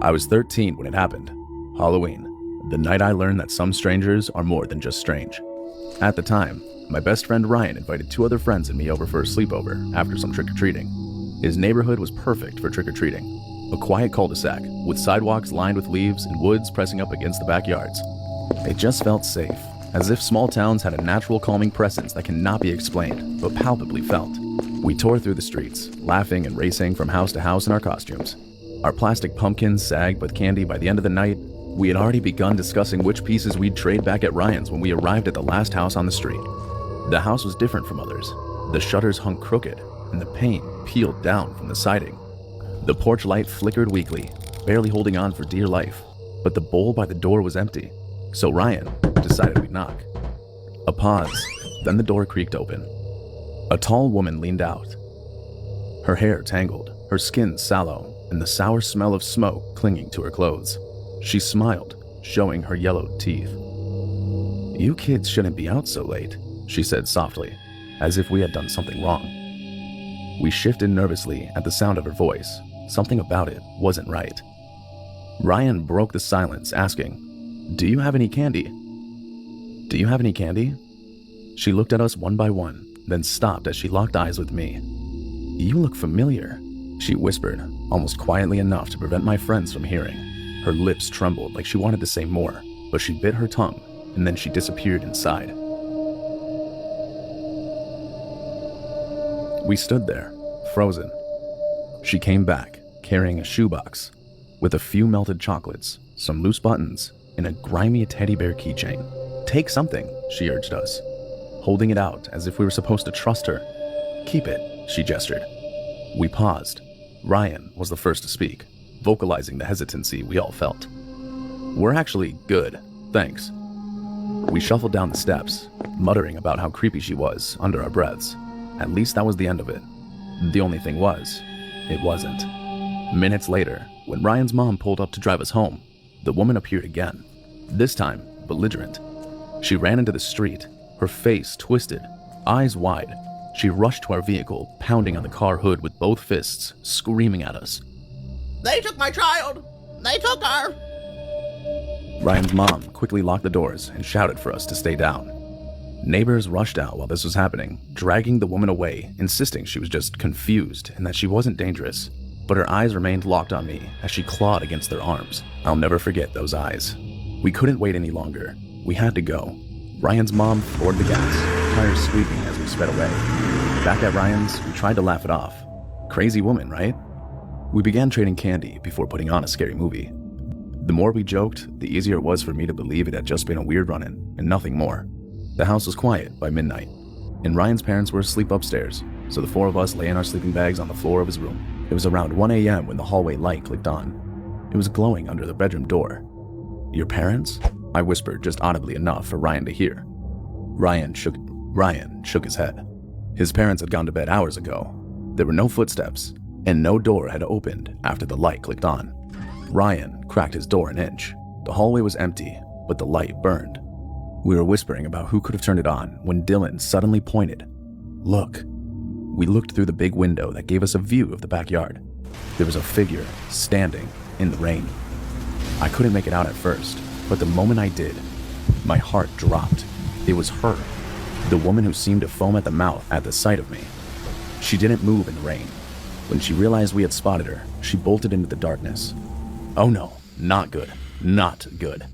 I was 13 when it happened. Halloween, the night I learned that some strangers are more than just strange. At the time, my best friend Ryan invited 2 other friends and me over for a sleepover after some trick-or-treating. His neighborhood was perfect for trick-or-treating. A quiet cul-de-sac with sidewalks lined with leaves and woods pressing up against the backyards. It just felt safe, as if small towns had a natural calming presence that cannot be explained, but palpably felt. We tore through the streets, laughing and racing from house to house in our costumes. Our plastic pumpkins sagged with candy. By the end of the night, we had already begun discussing which pieces we'd trade back at Ryan's when we arrived at the last house on the street. The house was different from others. The shutters hung crooked, and the paint peeled down from the siding. The porch light flickered weakly, barely holding on for dear life, but the bowl by the door was empty, so Ryan decided we'd knock. A pause, then the door creaked open. A tall woman leaned out. Her hair tangled, her skin sallow, and the sour smell of smoke clinging to her clothes. She smiled, showing her yellowed teeth. "You kids shouldn't be out so late," she said softly, as if we had done something wrong. We shifted nervously at the sound of her voice. Something about it wasn't right. Ryan broke the silence, asking, "Do you have any candy?" "Do you have any candy?" She looked at us one by one, then stopped as she locked eyes with me. "You look familiar," she whispered, almost quietly enough to prevent my friends from hearing. Her lips trembled like she wanted to say more, but she bit her tongue, and then she disappeared inside. We stood there, frozen. She came back, carrying a shoebox with a few melted chocolates, some loose buttons, and a grimy teddy bear keychain. "Take something," she urged us, holding it out as if we were supposed to trust her. "Keep it," she gestured. We paused. Ryan was the first to speak, vocalizing the hesitancy we all felt. "We're actually good, thanks." We shuffled down the steps, muttering about how creepy she was under our breaths. At least that was the end of it. The only thing was, it wasn't. Minutes later, when Ryan's mom pulled up to drive us home, the woman appeared again, this time belligerent. She ran into the street, her face twisted, eyes wide. She rushed to our vehicle, pounding on the car hood with both fists, screaming at us. "They took my child! They took her!" Ryan's mom quickly locked the doors and shouted for us to stay down. Neighbors rushed out while this was happening, dragging the woman away, insisting she was just confused and that she wasn't dangerous. But her eyes remained locked on me as she clawed against their arms. I'll never forget those eyes. We couldn't wait any longer. We had to go. Ryan's mom floored the gas, tires squeaking as we sped away. Back at Ryan's, we tried to laugh it off. Crazy woman, right? We began trading candy before putting on a scary movie. The more we joked, the easier it was for me to believe it had just been a weird run-in and nothing more. The house was quiet by midnight, and Ryan's parents were asleep upstairs, so the 4 of us lay in our sleeping bags on the floor of his room. It was around 1 a.m. when the hallway light clicked on. It was glowing under the bedroom door. "Your parents?" I whispered just audibly enough for Ryan to hear. Ryan shook his head. His parents had gone to bed hours ago. There were no footsteps, and no door had opened after the light clicked on. Ryan cracked his door an inch. The hallway was empty, but the light burned. We were whispering about who could have turned it on when Dylan suddenly pointed. "Look." We looked through the big window that gave us a view of the backyard. There was a figure standing in the rain. I couldn't make it out at first, but the moment I did, my heart dropped. It was her, the woman who seemed to foam at the mouth at the sight of me. She didn't move in the rain. When she realized we had spotted her, she bolted into the darkness. Oh no, not good, not good.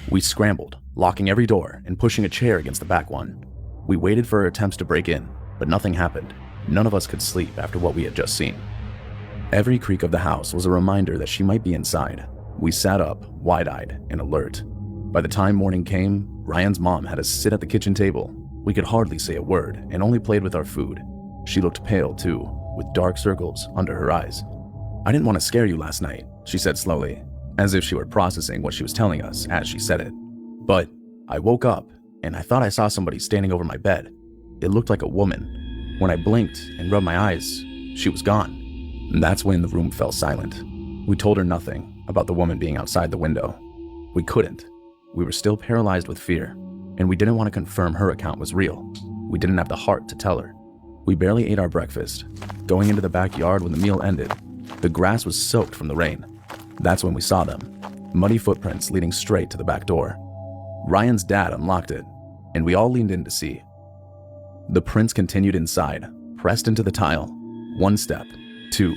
We scrambled, locking every door and pushing a chair against the back one. We waited for her attempts to break in, but nothing happened. None of us could sleep after what we had just seen. Every creak of the house was a reminder that she might be inside. We sat up, wide-eyed and alert. By the time morning came, Ryan's mom had us sit at the kitchen table. We could hardly say a word and only played with our food. She looked pale too, with dark circles under her eyes. "I didn't want to scare you last night," she said slowly, as if she were processing what she was telling us as she said it. "But I woke up and I thought I saw somebody standing over my bed. It looked like a woman. When I blinked and rubbed my eyes, she was gone." And that's when the room fell silent. We told her nothing about the woman being outside the window. We couldn't. We were still paralyzed with fear, and we didn't want to confirm her account was real. We didn't have the heart to tell her. We barely ate our breakfast. Going into the backyard when the meal ended, the grass was soaked from the rain. That's when we saw them, muddy footprints leading straight to the back door. Ryan's dad unlocked it, and we all leaned in to see. The prints continued inside, pressed into the tile. 1 step, 2,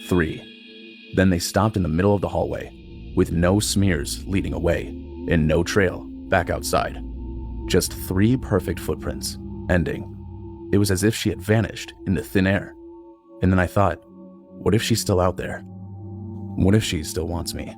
3. Then they stopped in the middle of the hallway, with no smears leading away, and no trail back outside. Just 3 perfect footprints, ending. It was as if she had vanished into thin air. And then I thought, what if she's still out there? What if she still wants me?